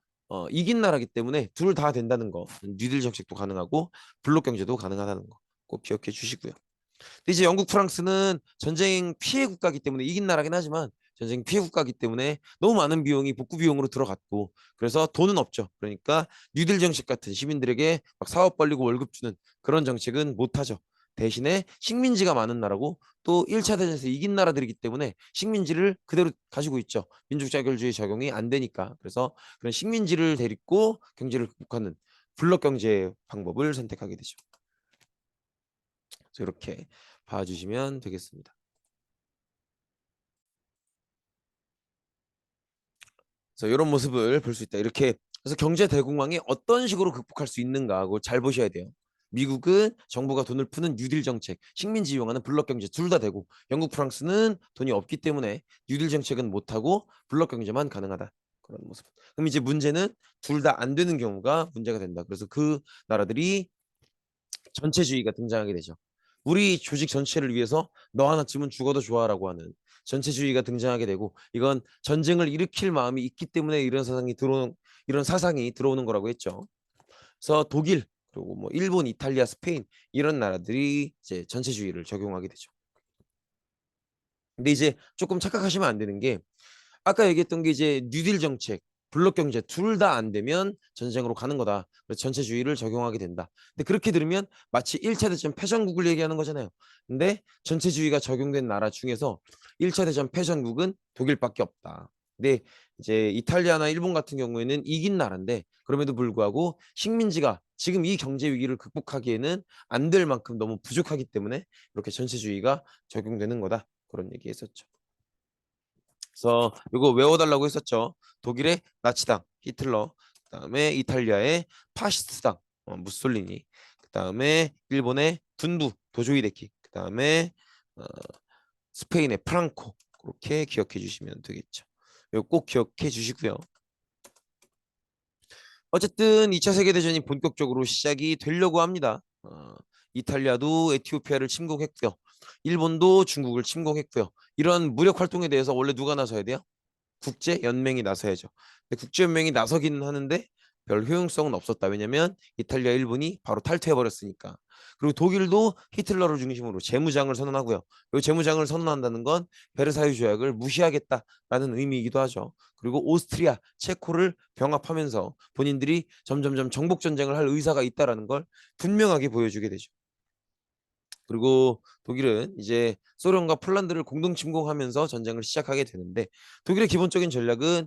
이긴 나라기 때문에 둘 다 된다는 거, 뉴딜 정책도 가능하고 블록 경제도 가능하다는 거 꼭 기억해 주시고요. 근데 이제 영국, 프랑스는 전쟁 피해 국가이기 때문에 이긴 나라긴 하지만 전쟁 피해 국가이기 때문에 너무 많은 비용이 복구 비용으로 들어갔고 그래서 돈은 없죠. 그러니까 뉴딜 정책 같은 시민들에게 막 사업 벌리고 월급 주는 그런 정책은 못하죠. 대신에 식민지가 많은 나라고 또 1차 대전에서 이긴 나라들이기 때문에 식민지를 그대로 가지고 있죠. 민족자결주의 적용이 안 되니까. 그래서 그런 식민지를 데리고 경제를 극복하는 블록 경제 방법을 선택하게 되죠. 그래서 이렇게 봐주시면 되겠습니다. 그래서 이런 모습을 볼 수 있다. 이렇게 그래서 경제 대공황이 어떤 식으로 극복할 수 있는가 하고 잘 보셔야 돼요. 미국은 정부가 돈을 푸는 뉴딜 정책, 식민지 이용하는 블록 경제 둘 다 되고 영국, 프랑스는 돈이 없기 때문에 뉴딜 정책은 못하고 블록 경제만 가능하다. 그런 모습. 그럼 이제 문제는 둘 다 안 되는 경우가 문제가 된다. 그래서 그 나라들이 전체주의가 등장하게 되죠. 우리 조직 전체를 위해서 너 하나쯤은 죽어도 좋아라고 하는 전체주의가 등장하게 되고 이건 전쟁을 일으킬 마음이 있기 때문에 이런 사상이 들어오는 거라고 했죠. 그래서 독일 그리고 뭐 일본, 이탈리아, 스페인 이런 나라들이 이제 전체주의를 적용하게 되죠. 근데 이제 조금 착각하시면 안 되는 게 아까 얘기했던 게 이제 뉴딜 정책, 블록 경제 둘 다 안 되면 전쟁으로 가는 거다. 그래서 전체주의를 적용하게 된다. 근데 그렇게 들으면 마치 1차 대전 패전국을 얘기하는 거잖아요. 근데 전체주의가 적용된 나라 중에서 1차 대전 패전국은 독일밖에 없다. 근데 이제 이탈리아나 일본 같은 경우에는 이긴 나라인데 그럼에도 불구하고 식민지가 지금 이 경제 위기를 극복하기에는 안 될 만큼 너무 부족하기 때문에 이렇게 전체주의가 적용되는 거다. 그런 얘기 했었죠. 그래서 이거 외워달라고 했었죠. 독일의 나치당 히틀러, 그다음에 이탈리아의 파시스트당 무솔리니, 그다음에 일본의 군부 도조히데키, 그다음에 어, 스페인의 프랑코 그렇게 기억해 주시면 되겠죠. 이거 꼭 기억해 주시고요. 어쨌든 2차 세계대전이 본격적으로 시작이 되려고 합니다. 이탈리아도 에티오피아를 침공했고요. 일본도 중국을 침공했고요. 이런 무력 활동에 대해서 원래 누가 나서야 돼요? 국제연맹이 나서야죠. 근데 국제연맹이 나서기는 하는데 별 효용성은 없었다. 왜냐면 이탈리아, 일본이 바로 탈퇴해버렸으니까. 그리고 독일도 히틀러를 중심으로 재무장을 선언하고요. 이 재무장을 선언한다는 건 베르사유 조약을 무시하겠다라는 의미이기도 하죠. 그리고 오스트리아, 체코를 병합하면서 본인들이 점점점 정복 전쟁을 할 의사가 있다라는 걸 분명하게 보여주게 되죠. 그리고 독일은 이제 소련과 폴란드를 공동 침공하면서 전쟁을 시작하게 되는데 독일의 기본적인 전략은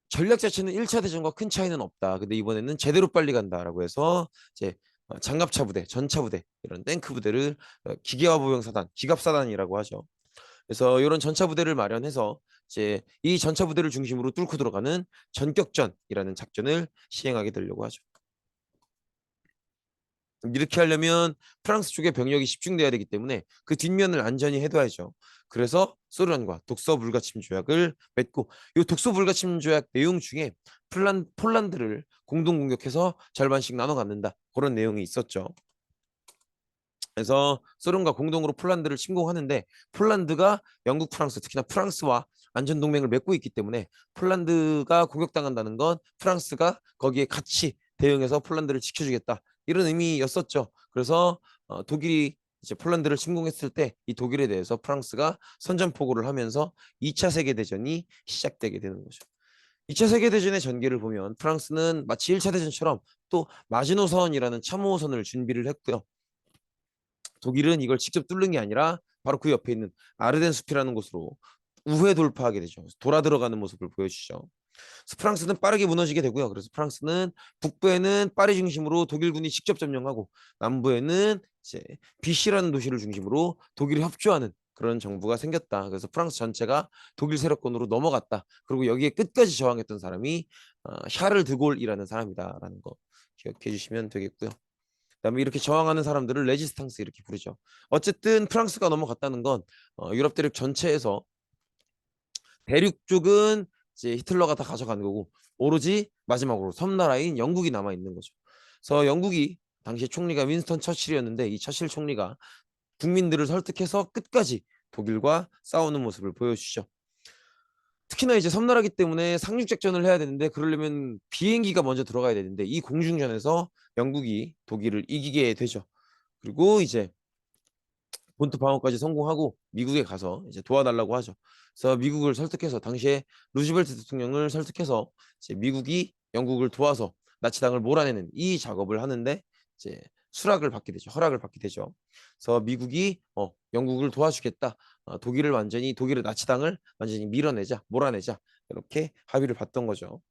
전략 자체는 1차 대전과 큰 차이는 없다. 근데 이번에는 제대로 빨리 간다라고 해서 이제 장갑차 부대, 전차 부대, 이런 탱크 부대를 기계화 보병 사단, 기갑 사단이라고 하죠. 그래서 이런 전차 부대를 마련해서 이제 이 전차 부대를 중심으로 뚫고 들어가는 전격전이라는 작전을 시행하게 되려고 하죠. 이렇게 하려면 프랑스 쪽에 병력이 집중돼야 되기 때문에 그 뒷면을 안전히 해둬야죠. 그래서 소련과 독서 불가침 조약을 맺고 이 독서 불가침 조약 내용 중에 폴란드를 공동 공격해서 절반씩 나눠 갖는다. 그런 내용이 있었죠. 그래서 소련과 공동으로 폴란드를 침공하는데 폴란드가 영국, 프랑스, 특히나 프랑스와 안전 동맹을 맺고 있기 때문에 폴란드가 공격당한다는 건 프랑스가 거기에 같이 대응해서 폴란드를 지켜주겠다. 이런 의미였었죠. 그래서 독일이 이제 폴란드를 침공했을 때 이 독일에 대해서 프랑스가 선전포고를 하면서 2차 세계대전이 시작되게 되는 거죠. 2차 세계대전의 전개를 보면 프랑스는 마치 1차 대전처럼 또 마지노선이라는 참호선을 준비를 했고요. 독일은 이걸 직접 뚫는 게 아니라 바로 그 옆에 있는 아르덴 숲이라는 곳으로 우회 돌파하게 되죠. 돌아 들어가는 모습을 보여주죠. 그래서 프랑스는 빠르게 무너지게 되고요. 그래서 프랑스는 북부에는 파리 중심으로 독일군이 직접 점령하고 남부에는 이제 비시라는 도시를 중심으로 독일이 협조하는 그런 정부가 생겼다. 그래서 프랑스 전체가 독일 세력권으로 넘어갔다. 그리고 여기에 끝까지 저항했던 사람이 샤를 드골이라는 사람이다라는 거 기억해 주시면 되겠고요. 그다음에 이렇게 저항하는 사람들을 레지스탕스 이렇게 부르죠. 어쨌든 프랑스가 넘어갔다는 건 유럽 대륙 전체에서 대륙 쪽은 이제 히틀러가 다 가져간 거고 오로지 마지막으로 섬나라인 영국이 남아 있는 거죠. 그래서 영국이 당시 총리가 윈스턴 처칠이었는데 이 처칠 총리가 국민들을 설득해서 끝까지 독일과 싸우는 모습을 보여주죠. 특히나 이제 섬나라기 때문에 상륙작전을 해야 되는데 그러려면 비행기가 먼저 들어가야 되는데 이 공중전에서 영국이 독일을 이기게 되죠. 그리고 이제 본토 방어까지 성공하고 미국에 가서 이제 도와달라고 하죠. 그래서 미국을 설득해서 당시에 루즈벨트 대통령을 설득해서 이제 미국이 영국을 도와서 나치당을 몰아내는 이 작업을 하는데 이제 수락을 받게 되죠. 허락을 받게 되죠. 그래서 미국이 영국을 도와주겠다. 독일의 나치당을 완전히 밀어내자, 몰아내자 이렇게 합의를 봤던 거죠.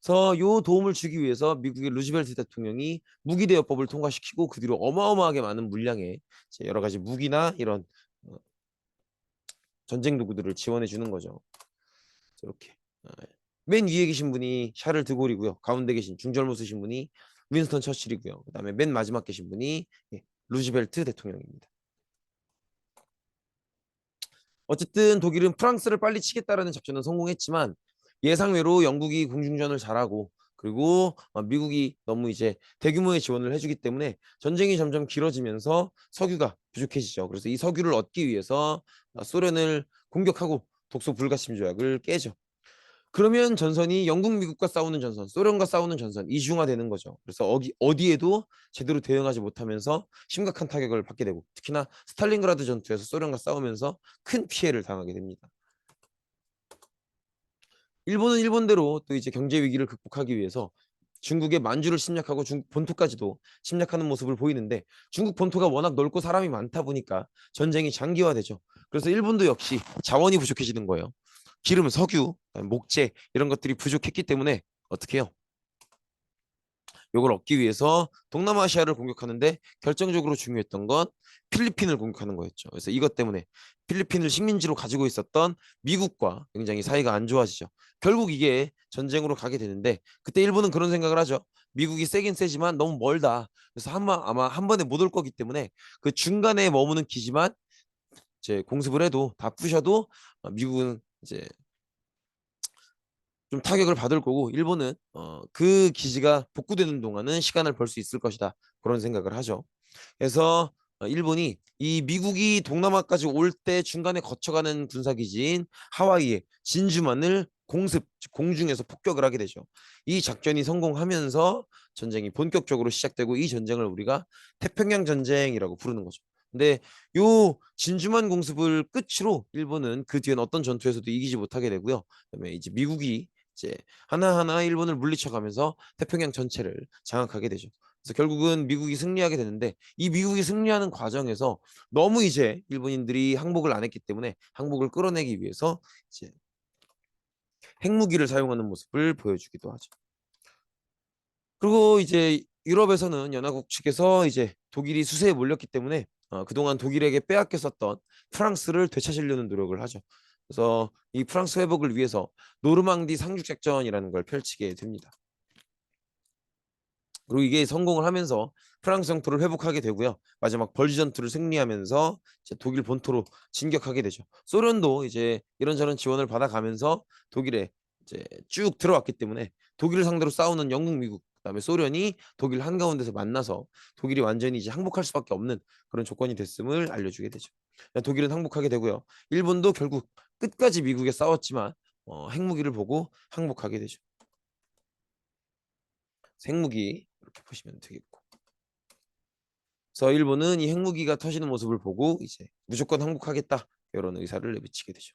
그래서 요 도움을 주기 위해서 미국의 루즈벨트 대통령이 무기 대여법을 통과시키고 그 뒤로 어마어마하게 많은 물량의 여러 가지 무기나 이런 어, 전쟁 도구들을 지원해 주는 거죠. 이렇게 맨 위에 계신 분이 샤를 드골이고요. 가운데 계신 중절모쓰신 분이 윈스턴 처칠이고요. 그다음에 맨 마지막 계신 분이 루즈벨트 대통령입니다. 어쨌든 독일은 프랑스를 빨리 치겠다라는 작전은 성공했지만 예상외로 영국이 공중전을 잘하고 그리고 미국이 너무 이제 대규모의 지원을 해주기 때문에 전쟁이 점점 길어지면서 석유가 부족해지죠. 그래서 이 석유를 얻기 위해서 소련을 공격하고 독소 불가침 조약을 깨죠. 그러면 전선이 영국, 미국과 싸우는 전선, 소련과 싸우는 전선 이중화되는 거죠. 그래서 어디에도 제대로 대응하지 못하면서 심각한 타격을 받게 되고 특히나 스탈린그라드 전투에서 소련과 싸우면서 큰 피해를 당하게 됩니다. 일본은 일본대로 또 이제 경제 위기를 극복하기 위해서 중국의 만주를 침략하고 중국 본토까지도 침략하는 모습을 보이는데 중국 본토가 워낙 넓고 사람이 많다 보니까 전쟁이 장기화되죠. 그래서 일본도 역시 자원이 부족해지는 거예요. 기름, 석유, 목재 이런 것들이 부족했기 때문에 어떻게 해요? 이걸 얻기 위해서 동남아시아를 공격하는데 결정적으로 중요했던 건 필리핀을 공격하는 거였죠. 그래서 이것 때문에 필리핀을 식민지로 가지고 있었던 미국과 굉장히 사이가 안 좋아지죠. 결국 이게 전쟁으로 가게 되는데 그때 일본은 그런 생각을 하죠. 미국이 세긴 세지만 너무 멀다. 그래서 아마 한 번에 못 올 거기 때문에 그 중간에 머무는 기지만 이제 공습을 해도 다 부셔도 미국은 이제 좀 타격을 받을 거고 일본은 그 기지가 복구되는 동안은 시간을 벌 수 있을 것이다. 그런 생각을 하죠. 그래서 일본이 이 미국이 동남아까지 올 때 중간에 거쳐가는 군사기지인 하와이의 진주만을 공습, 즉 공중에서 폭격을 하게 되죠. 이 작전이 성공하면서 전쟁이 본격적으로 시작되고 이 전쟁을 우리가 태평양 전쟁이라고 부르는 거죠. 근데 요 진주만 공습을 끝으로 일본은 그 뒤엔 어떤 전투에서도 이기지 못하게 되고요. 그다음에 이제 미국이 이제 하나하나 일본을 물리쳐가면서 태평양 전체를 장악하게 되죠. 그래서 결국은 미국이 승리하게 되는데 이 미국이 승리하는 과정에서 너무 이제 일본인들이 항복을 안 했기 때문에 항복을 끌어내기 위해서 이제 핵무기를 사용하는 모습을 보여주기도 하죠. 그리고 이제 유럽에서는 연합국 측에서 이제 독일이 수세에 몰렸기 때문에 그동안 독일에게 빼앗겼었던 프랑스를 되찾으려는 노력을 하죠. 그래서 이 프랑스 회복을 위해서 노르망디 상륙작전이라는 걸 펼치게 됩니다. 그리고 이게 성공을 하면서 프랑스 영토를 회복하게 되고요. 마지막 벌지 전투를 승리하면서 이제 독일 본토로 진격하게 되죠. 소련도 이제 이런저런 지원을 받아가면서 독일에 이제 쭉 들어왔기 때문에 독일을 상대로 싸우는 영국, 미국, 그다음에 소련이 독일 한가운데서 만나서 독일이 완전히 이제 항복할 수밖에 없는 그런 조건이 됐음을 알려주게 되죠. 독일은 항복하게 되고요. 일본도 결국 끝까지 미국에 싸웠지만 핵무기를 보고 항복하게 되죠. 핵무기 이렇게 보시면 되겠고. 그래서 일본은 이 핵무기가 터지는 모습을 보고 이제 무조건 항복하겠다 이런 의사를 내비치게 되죠.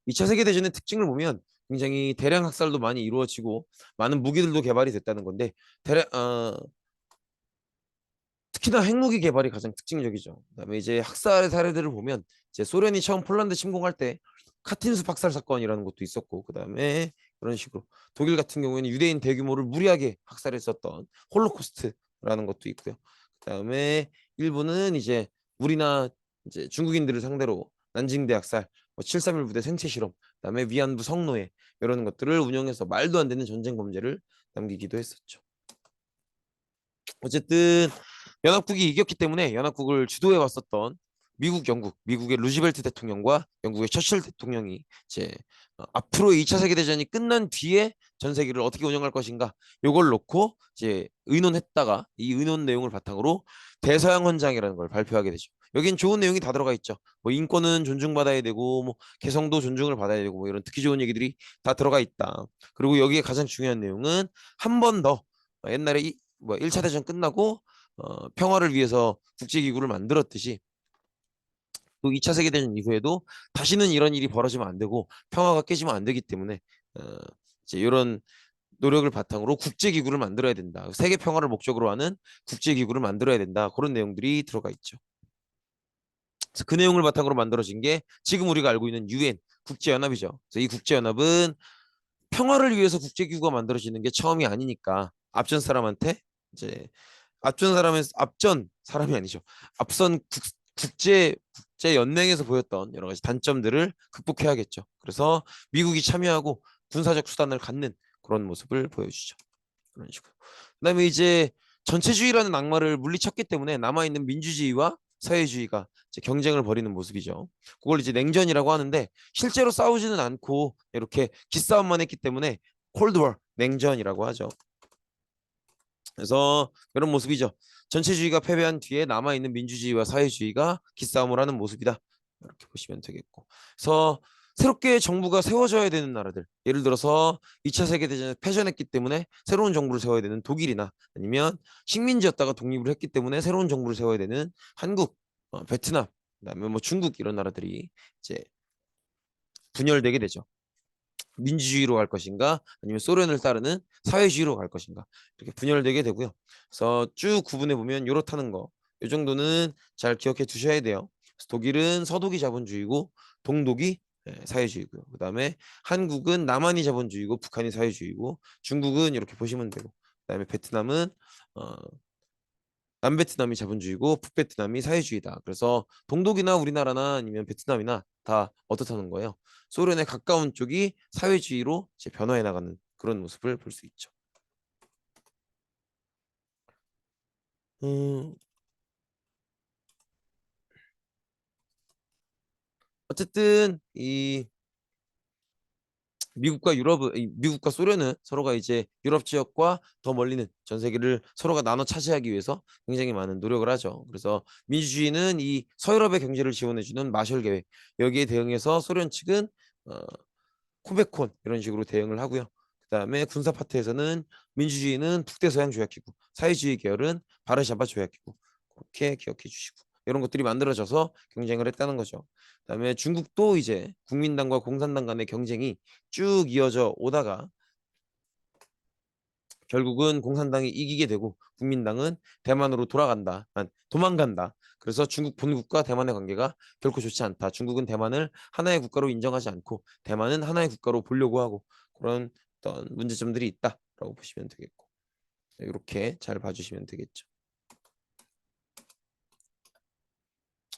2차 세계대전의 특징을 보면 굉장히 대량 학살도 많이 이루어지고 많은 무기들도 개발이 됐다는 건데 특히나 핵무기 개발이 가장 특징적이죠. 그다음에 이제 학살의 사례들을 보면 이제 소련이 처음 폴란드 침공할 때 카틴스 박살 사건이라는 것도 있었고 그다음에 그런 식으로 독일 같은 경우에는 유대인 대규모를 무리하게 학살했었던 홀로코스트라는 것도 있고요. 그다음에 일본은 이제 우리나 이제 중국인들을 상대로 난징대 학살, 731 부대 생체 실험, 그다음에 위안부 성노예 이런 것들을 운영해서 말도 안 되는 전쟁 범죄를 남기기도 했었죠. 어쨌든 연합국이 이겼기 때문에 연합국을 주도해 왔었던 미국, 영국, 미국의 루즈벨트 대통령과 영국의 처칠 대통령이 이제 앞으로 2차 세계대전이 끝난 뒤에 전 세계를 어떻게 운영할 것인가 이걸 놓고 이제 의논했다가 이 의논 내용을 바탕으로 대서양 헌장이라는 걸 발표하게 되죠. 여긴 좋은 내용이 다 들어가 있죠. 뭐 인권은 존중받아야 되고 뭐 개성도 존중을 받아야 되고 뭐 이런 듣기 좋은 얘기들이 다 들어가 있다. 그리고 여기에 가장 중요한 내용은 한 번 더 옛날에 뭐 1차 대전 끝나고 평화를 위해서 국제기구를 만들었듯이 또 2차 세계대전 이후에도 다시는 이런 일이 벌어지면 안 되고 평화가 깨지면 안 되기 때문에 어, 이제 이런 노력을 바탕으로 국제기구를 만들어야 된다. 세계 평화를 목적으로 하는 국제기구를 만들어야 된다. 그런 내용들이 들어가 있죠. 그래서 그 내용을 바탕으로 만들어진 게 지금 우리가 알고 있는 유엔 국제연합이죠. 그래서 이 국제연합은 평화를 위해서 국제기구가 만들어지는 게 처음이 아니니까 앞전 사람한테 이제 앞전 사람이 아니죠. 앞선 국제 연맹에서 보였던 여러 가지 단점들을 극복해야겠죠. 그래서 미국이 참여하고 군사적 수단을 갖는 그런 모습을 보여주죠. 그런 식으로. 그다음에 이제 전체주의라는 악마를 물리쳤기 때문에 남아있는 민주주의와 사회주의가 이제 경쟁을 벌이는 모습이죠. 그걸 이제 냉전이라고 하는데 실제로 싸우지는 않고 이렇게 기싸움만 했기 때문에 콜드워 냉전이라고 하죠. 그래서 이런 모습이죠. 전체주의가 패배한 뒤에 남아있는 민주주의와 사회주의가 기싸움을 하는 모습이다. 이렇게 보시면 되겠고. 그래서 새롭게 정부가 세워져야 되는 나라들. 예를 들어서 2차 세계대전에 패전했기 때문에 새로운 정부를 세워야 되는 독일이나 아니면 식민지였다가 독립을 했기 때문에 새로운 정부를 세워야 되는 한국, 베트남, 그다음에 뭐 중국 이런 나라들이 이제 분열되게 되죠. 민주주의로 갈 것인가 아니면 소련을 따르는 사회주의로 갈 것인가 이렇게 분열되게 되고요. 그래서 쭉 구분해 보면 요렇다는 거. 이 정도는 잘 기억해 두셔야 돼요. 독일은 서독이 자본주의고 동독이 사회주의고요. 그다음에 한국은 남한이 자본주의고 북한이 사회주의고 중국은 이렇게 보시면 되고 그다음에 베트남은 어, 남베트남이 자본주의고 북베트남이 사회주의다. 그래서 동독이나 우리나라나 아니면 베트남이나 다 어떻다는 거예요. 소련에 가까운 쪽이 사회주의로 이제 변화해 나가는 그런 모습을 볼 수 있죠. 음, 어쨌든 이 미국과 소련은 서로가 이제 유럽 지역과 더 멀리는 전 세계를 서로가 나눠 차지하기 위해서 굉장히 많은 노력을 하죠. 그래서 민주주의는 이 서유럽의 경제를 지원해주는 마셜 계획 여기에 대응해서 소련 측은 어, 코베콘 이런 식으로 대응을 하고요. 그다음에 군사 파트에서는 민주주의는 북대서양 조약기구, 사회주의 계열은 바르샤바 조약기구 그렇게 기억해 주시고 이런 것들이 만들어져서 경쟁을 했다는 거죠. 그다음에 중국도 이제 국민당과 공산당 간의 경쟁이 쭉 이어져 오다가 결국은 공산당이 이기게 되고 국민당은 대만으로 도망간다. 그래서 중국 본국과 대만의 관계가 결코 좋지 않다. 중국은 대만을 하나의 국가로 인정하지 않고 대만은 하나의 국가로 보려고 하고 그런 어떤 문제점들이 있다라고 보시면 되겠고 이렇게 잘 봐주시면 되겠죠.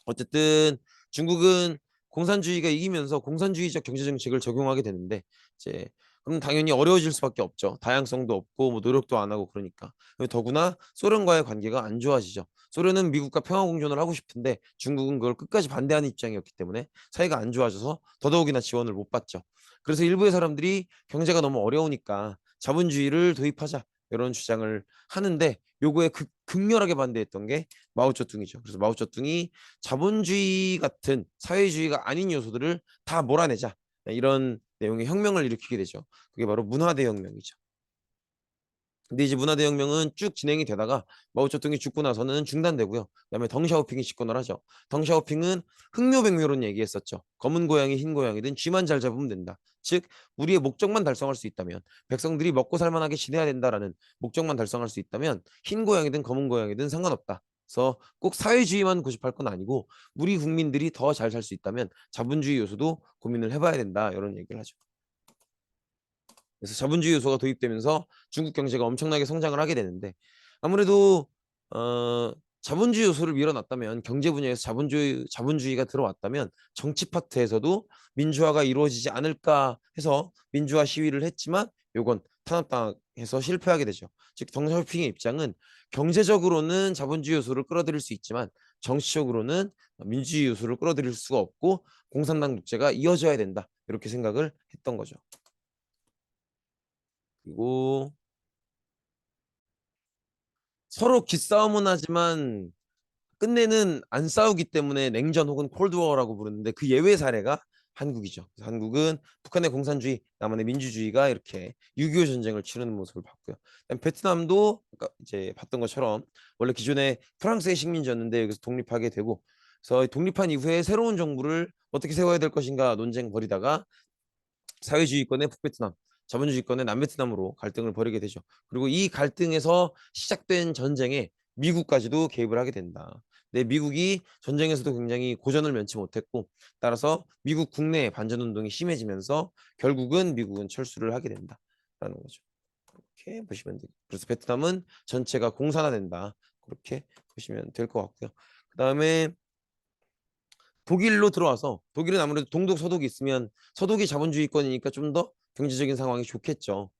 어쨌든 중국은 공산주의가 이기면서 공산주의적 경제 정책을 적용하게 되는데 이제 그럼 당연히 어려워질 수밖에 없죠. 다양성도 없고 뭐 노력도 안 하고 그러니까. 더구나 소련과의 관계가 안 좋아지죠. 소련은 미국과 평화 공존을 하고 싶은데 중국은 그걸 끝까지 반대하는 입장이었기 때문에 사이가 안 좋아져서 더더욱이나 지원을 못 받죠. 그래서 일부의 사람들이 경제가 너무 어려우니까 자본주의를 도입하자 이런 주장을 하는데 요거에 극렬하게 반대했던 게 마오쩌둥이죠. 그래서 마오쩌둥이 자본주의 같은 사회주의가 아닌 요소들을 다 몰아내자 이런 내용의 혁명을 일으키게 되죠. 그게 바로 문화대혁명이죠. 근데 이제 문화대혁명은 쭉 진행이 되다가 마오쩌둥이 죽고 나서는 중단되고요. 그다음에 덩샤오핑이 집권을 하죠. 덩샤오핑은 흑묘백묘론 얘기했었죠. 검은 고양이 흰 고양이든 쥐만 잘 잡으면 된다. 즉 우리의 목적만 달성할 수 있다면 백성들이 먹고 살만하게 지내야 된다라는 목적만 달성할 수 있다면 흰 고양이든 검은 고양이든 상관없다. 그래서 꼭 사회주의만 고집할 건 아니고 우리 국민들이 더 잘 살 수 있다면 자본주의 요소도 고민을 해봐야 된다. 이런 얘기를 하죠. 그래서 자본주의 요소가 도입되면서 중국 경제가 엄청나게 성장을 하게 되는데 아무래도 어, 자본주의 요소를 밀어놨다면 경제 분야에서 자본주의가 들어왔다면 정치 파트에서도 민주화가 이루어지지 않을까 해서 민주화 시위를 했지만 요건 탄압당해서 실패하게 되죠. 즉 덩샤오핑의 입장은 경제적으로는 자본주의 요소를 끌어들일 수 있지만 정치적으로는 민주주의 요소를 끌어들일 수가 없고 공산당 독재가 이어져야 된다 이렇게 생각을 했던 거죠. 그리고 서로 기싸움은 하지만 끝내는 안 싸우기 때문에 냉전 혹은 콜드워라고 부르는데 그 예외 사례가 한국이죠. 그래서 한국은 북한의 공산주의, 남한의 민주주의가 이렇게 6.25 전쟁을 치르는 모습을 봤고요. 베트남도 아까 이제 봤던 것처럼 원래 기존에 프랑스의 식민지였는데 여기서 독립하게 되고 그래서 독립한 이후에 새로운 정부를 어떻게 세워야 될 것인가 논쟁 벌이다가 사회주의권의 북베트남, 자본주의권의 남베트남으로 갈등을 벌이게 되죠. 그리고 이 갈등에서 시작된 전쟁에 미국까지도 개입을 하게 된다. 근데 미국이 전쟁에서도 굉장히 고전을 면치 못했고 따라서 미국 국내의 반전 운동이 심해지면서 결국은 미국은 철수를 하게 된다라는 거죠. 그렇게 보시면 돼요. 그래서 베트남은 전체가 공산화된다. 그렇게 보시면 될 것 같고요. 그다음에 독일로 들어와서 독일은 아무래도 동독 서독이 있으면 서독이 자본주의권이니까 좀 더 경제적인 상황이 좋겠죠.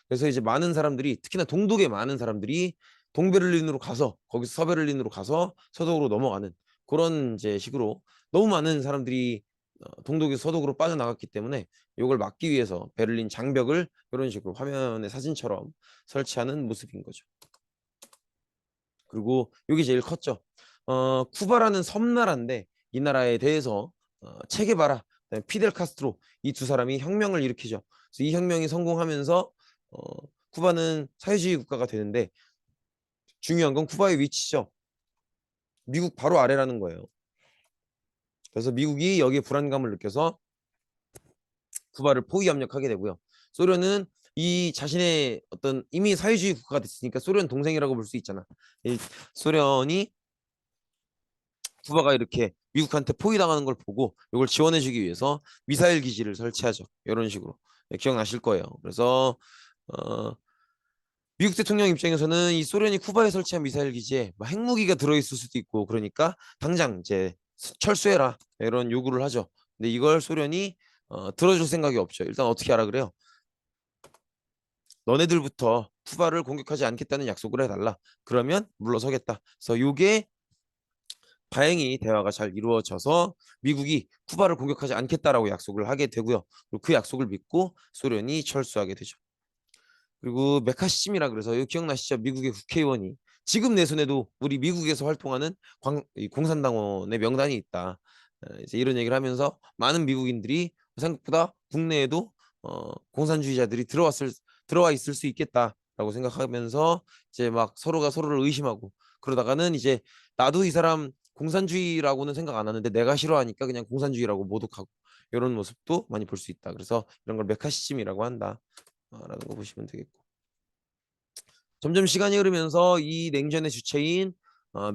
그래서 이제 많은 사람들이 특히나 동독의 많은 사람들이 동베를린으로 가서 거기서 서베를린으로 가서 서독으로 넘어가는 그런 이제 식으로 너무 많은 사람들이 동독에서 서독으로 빠져나갔기 때문에 이걸 막기 위해서 베를린 장벽을 이런 식으로 화면의 사진처럼 설치하는 모습인 거죠. 그리고 여기 제일 컸죠. 쿠바라는 섬나라인데 이 나라에 대해서 체게바라, 그다음에 피델 카스트로 이 두 사람이 혁명을 일으키죠. 그래서 이 혁명이 성공하면서 어, 쿠바는 사회주의 국가가 되는데 중요한 건 쿠바의 위치죠. 미국 바로 아래라는 거예요. 그래서 미국이 여기에 불안감을 느껴서 쿠바를 포위 압력하게 되고요. 소련은 이 자신의 어떤 이미 사회주의 국가가 됐으니까 소련 동생이라고 볼 수 있잖아. 이 소련이 쿠바가 이렇게 미국한테 포위당하는 걸 보고 이걸 지원해주기 위해서 미사일 기지를 설치하죠. 이런 식으로. 네, 기억나실 거예요. 그래서 어, 미국 대통령 입장에서는 이 소련이 쿠바에 설치한 미사일 기지에 뭐 핵무기가 들어있을 수도 있고 그러니까 당장 이제 철수해라 이런 요구를 하죠. 근데 이걸 소련이 들어줄 생각이 없죠. 일단 어떻게 하라 그래요? 너네들부터 쿠바를 공격하지 않겠다는 약속을 해달라. 그러면 물러서겠다. 그래서 요게 다행히 대화가 잘 이루어져서 미국이 쿠바를 공격하지 않겠다라고 약속을 하게 되고요. 그리고 그 약속을 믿고 소련이 철수하게 되죠. 그리고 메카시즘이라 그래서 이거 기억나시죠? 미국의 국회의원이 지금 내 손에도 우리 미국에서 활동하는 이 공산당원의 명단이 있다. 이제 이런 얘기를 하면서 많은 미국인들이 생각보다 국내에도 공산주의자들이 들어와 있을 수 있겠다라고 생각하면서 이제 막 서로가 서로를 의심하고 그러다가는 이제 나도 이 사람 공산주의라고는 생각 안 하는데 내가 싫어하니까 그냥 공산주의라고 모독하고 이런 모습도 많이 볼 수 있다. 그래서 이런 걸 메카시즘이라고 한다. 라는 거 보시면 되겠고. 점점 시간이 흐르면서 이 냉전의 주체인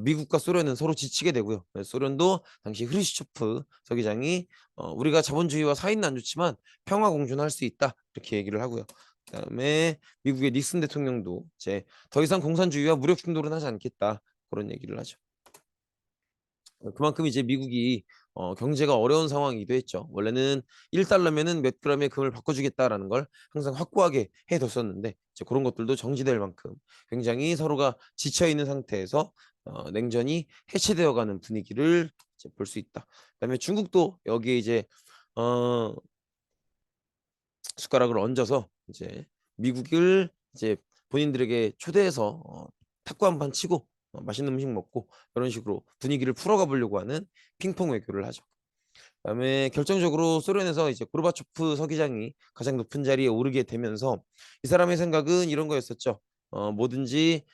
미국과 소련은 서로 지치게 되고요. 소련도 당시 흐르시초프 서기장이 우리가 자본주의와 사이는 안 좋지만 평화 공존할 수 있다 이렇게 얘기를 하고요. 그다음에 미국의 닉슨 대통령도 이제 더 이상 공산주의와 무력 충돌은 하지 않겠다 그런 얘기를 하죠. 그만큼 이제 미국이 경제가 어려운 상황이기도 했죠. 원래는 1달러면은 몇 그램의 금을 바꿔주겠다라는 걸 항상 확고하게 해뒀었는데 이제 그런 것들도 정지될 만큼 굉장히 서로가 지쳐 있는 상태에서 냉전이 해체되어가는 분위기를 볼 수 있다. 그다음에 중국도 여기에 이제 어, 숟가락을 얹어서 이제 미국을 이제 본인들에게 초대해서 탁구 한 판 치고 맛있는 음식 먹고 이런 식으로 분위기를 풀어가 보려고 하는 핑퐁 외교를 하죠. 그다음에 결정적으로 소련에서 이제 고르바초프 서기장이 가장 높은 자리에 오르게 되면서 이 사람의 생각은 이런 거였었죠. 뭐든지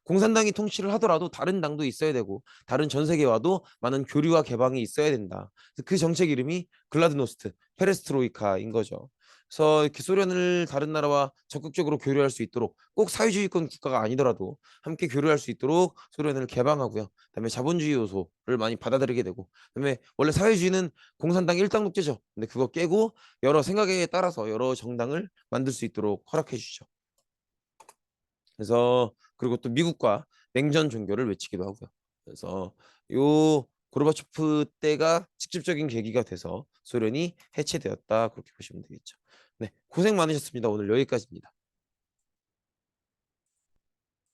공산당이 통치를 하더라도 다른 당도 있어야 되고 다른 전 세계와도 많은 교류와 개방이 있어야 된다. 그 정책 이름이 글라드노스트, 페레스트로이카인 거죠. 그래서 이렇게 소련을 다른 나라와 적극적으로 교류할 수 있도록 꼭 사회주의권 국가가 아니더라도 함께 교류할 수 있도록 소련을 개방하고요. 그다음에 자본주의 요소를 많이 받아들이게 되고 그다음에 원래 사회주의는 공산당 일당 독재죠. 근데 그거 깨고 여러 생각에 따라서 여러 정당을 만들 수 있도록 허락해 주죠. 그래서 그리고 또 미국과 냉전 종교를 외치기도 하고요. 그래서 요 고르바초프 때가 직접적인 계기가 돼서 소련이 해체되었다 그렇게 보시면 되겠죠. 네, 고생 많으셨습니다. 오늘 여기까지입니다.